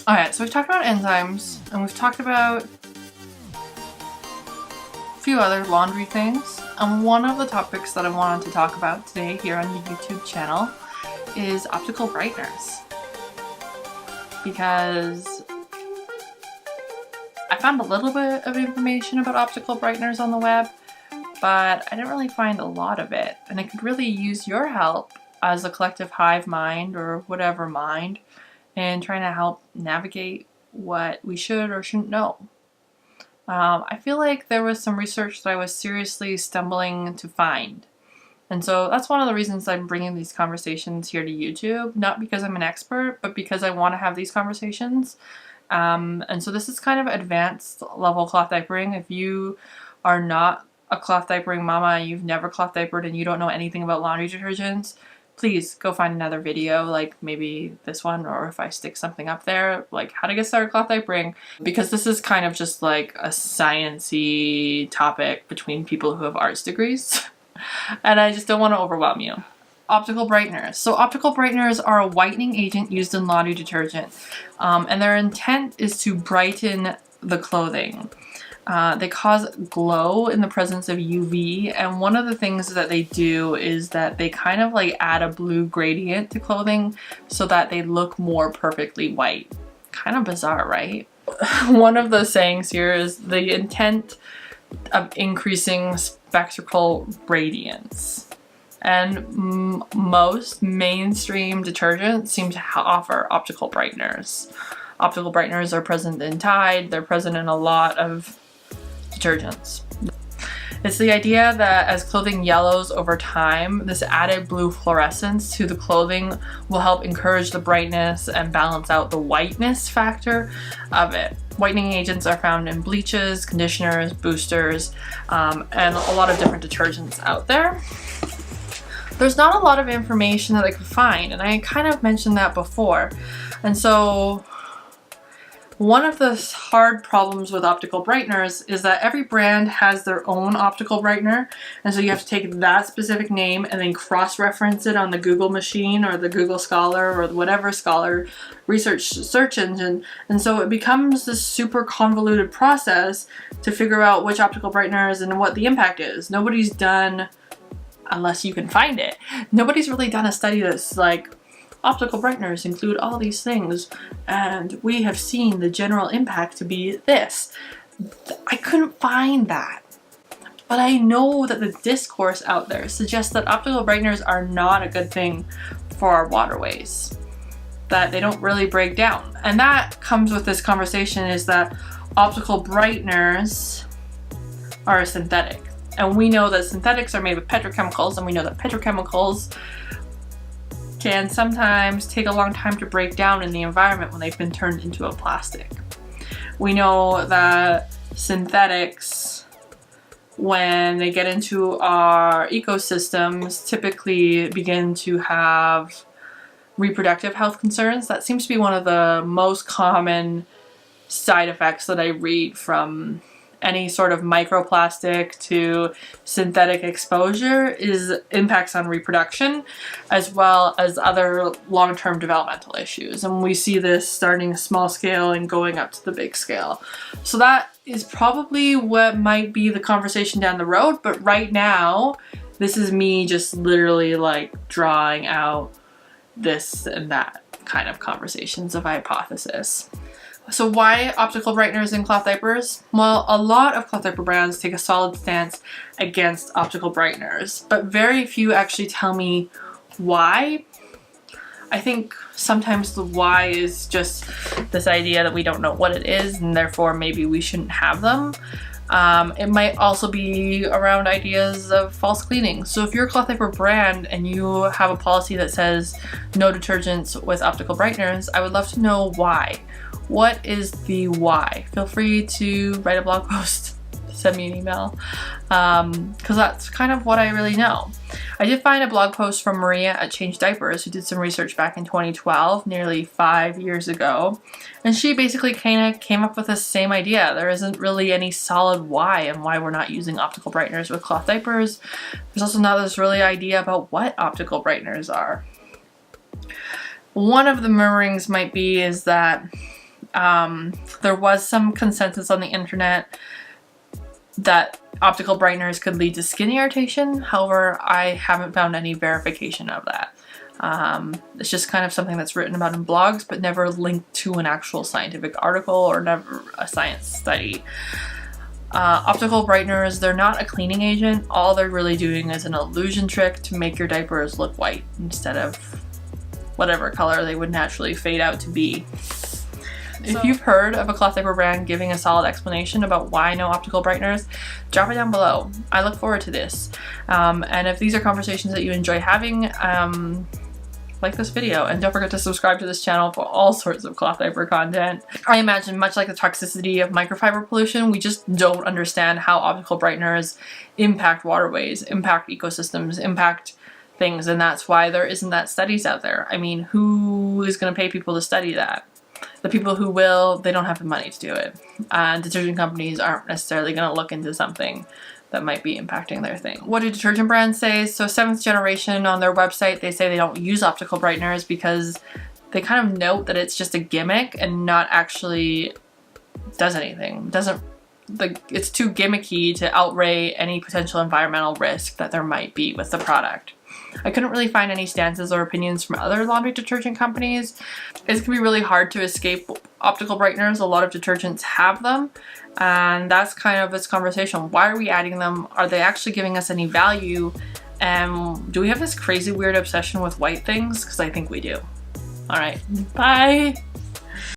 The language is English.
Alright, so we've talked about enzymes, and we've talked about a few other laundry things. And one of the topics that I wanted to talk about today here on the YouTube channel is optical brighteners. Because I found a little bit of information about optical brighteners on the web, but I didn't really find a lot of it. And I could really use your help as a collective hive mind or whatever mind in trying to help navigate what we should or shouldn't know. I feel like there was some research that I was seriously stumbling to find. And so that's one of the reasons I'm bringing these conversations here to YouTube, not because I'm an expert, but because I want to have these conversations. And so this is kind of advanced level cloth diapering. If you are not a cloth diapering mama, you've never cloth diapered and you don't know anything about laundry detergents, please go find another video, like maybe this one, or if I stick something up there, like how to get started cloth diapering, because this is kind of just like a science-y topic between people who have arts degrees, and I just don't want to overwhelm you. Optical brighteners. So optical brighteners are a whitening agent used in laundry detergent, and their intent is to brighten the clothing. They cause glow in the presence of UV, and one of the things that they do is that they kind of like add a blue gradient to clothing so that they look more perfectly white. Kind of bizarre, right? One of the sayings here is the intent of increasing spectral radiance. And most mainstream detergents seem to offer optical brighteners. Optical brighteners are present in Tide, they're present in a lot of detergents. It's the idea that as clothing yellows over time, this added blue fluorescence to the clothing will help encourage the brightness and balance out the whiteness factor of it. Whitening agents are found in bleaches, conditioners, boosters, and a lot of different detergents out there. There's not a lot of information that I could find, and I kind of mentioned that before. And so one of the hard problems with optical brighteners is that every brand has their own optical brightener, and so you have to take that specific name and then cross-reference it on the Google machine or the Google Scholar or whatever Scholar research search engine, and so it becomes this super convoluted process to figure out which optical brighteners and what the impact is. Nobody's done, unless you can find it, nobody's really done a study that's like, optical brighteners include all these things, and we have seen the general impact to be this. I couldn't find that. But I know that the discourse out there suggests that optical brighteners are not a good thing for our waterways, that they don't really break down. And that comes with this conversation, is that optical brighteners are synthetic. And we know that synthetics are made with petrochemicals, and we know that petrochemicals can sometimes take a long time to break down in the environment when they've been turned into a plastic. We know that synthetics, when they get into our ecosystems, typically begin to have reproductive health concerns. That seems to be one of the most common side effects that I read from any sort of microplastic to synthetic exposure is impacts on reproduction, as well as other long-term developmental issues. And we see this starting small scale and going up to the big scale. So that is probably what might be the conversation down the road. But right now, this is me just literally like drawing out this and that kind of conversations of hypothesis. So why optical brighteners in cloth diapers? Well, a lot of cloth diaper brands take a solid stance against optical brighteners, but very few actually tell me why. I think sometimes the why is just this idea that we don't know what it is and therefore maybe we shouldn't have them. It might also be around ideas of false cleaning. So if you're a cloth diaper brand and you have a policy that says no detergents with optical brighteners, I would love to know why. What is the why? Feel free to write a blog post, send me an email, because that's kind of what I really know. I did find a blog post from Maria at Change Diapers, who did some research back in 2012, nearly 5 years ago, and she basically kind of came up with the same idea. There isn't really any solid why and why we're not using optical brighteners with cloth diapers. There's also not this really idea about what optical brighteners are. One of the murmurings might be is that there was some consensus on the internet that optical brighteners could lead to skin irritation. However, I haven't found any verification of that. It's just kind of something that's written about in blogs, but never linked to an actual scientific article or never a science study. Optical brighteners, they're not a cleaning agent. All they're really doing is an illusion trick to make your diapers look white instead of whatever color they would naturally fade out to be. If you've heard of a cloth diaper brand giving a solid explanation about why no optical brighteners, drop it down below. I look forward to this. And if these are conversations that you enjoy having, like this video, and don't forget to subscribe to this channel for all sorts of cloth diaper content. I imagine, much like the toxicity of microfiber pollution, we just don't understand how optical brighteners impact waterways, impact ecosystems, impact things, and that's why there isn't that studies out there. I mean, who is going to pay people to study that? The people who will, they don't have the money to do it. And detergent companies aren't necessarily going to look into something that might be impacting their thing. What do detergent brands say? So 7th Generation, on their website, they say they don't use optical brighteners because they kind of note that it's just a gimmick and not actually does anything. It's too gimmicky to outweigh any potential environmental risk that there might be with the product. I couldn't really find any stances or opinions from other laundry detergent companies. It can be really hard to escape optical brighteners. A lot of detergents have them, and that's kind of this conversation. Why are we adding them? Are they actually giving us any value? And do we have this crazy weird obsession with white things? Because I think we do. All right, bye.